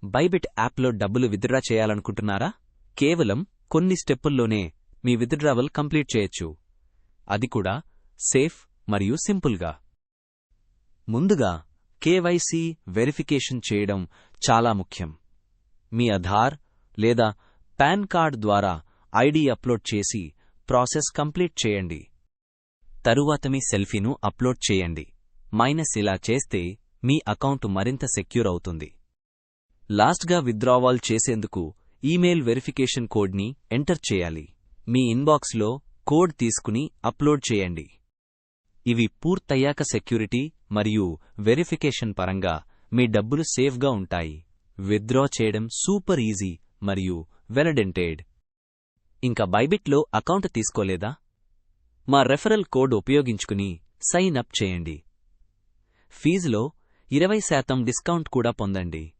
Bybit యాప్లో డబ్బులు withdraw చేయాలనుకుంటున్నారా? కేవలం కొన్ని స్టెప్పుల్లోనే మీ విత్డ్రావల్ కంప్లీట్ చేయొచ్చు. అది కూడా సేఫ్ మరియు సింపుల్గా. ముందుగా కేవైసీ వెరిఫికేషన్ చేయడం చాలా ముఖ్యం. మీ ఆధార్ లేదా పాన్ కార్డ్ ద్వారా ఐడి అప్లోడ్ చేసి ప్రాసెస్ కంప్లీట్ చేయండి. తరువాత మీ సెల్ఫీను అప్లోడ్ చేయండి. ఇలా చేస్తే మీ అకౌంట్ మరింత సెక్యూర్ అవుతుంది. లాస్ట్గా విత్డ్రావల్ చేసేందుకు ఈమెయిల్ వెరిఫికేషన్ కోడ్ని ఎంటర్ చేయాలి. మీ ఇన్బాక్స్లో కోడ్ తీసుకుని అప్లోడ్ చేయండి. ఇవి పూర్తయ్యాక సెక్యూరిటీ మరియు వెరిఫికేషన్ పరంగా మీ డబ్బులు సేఫ్గా ఉంటాయి. విత్డ్రా చేయడం సూపర్ ఈజీ మరియు వెలిడేటెడ్. ఇంకా బైబిట్లో అకౌంట్ తీసుకోలేదా? మా రెఫరల్ కోడ్ ఉపయోగించుకుని సైన్ అప్ చేయండి. ఫీజులో 20% డిస్కౌంట్ కూడా పొందండి.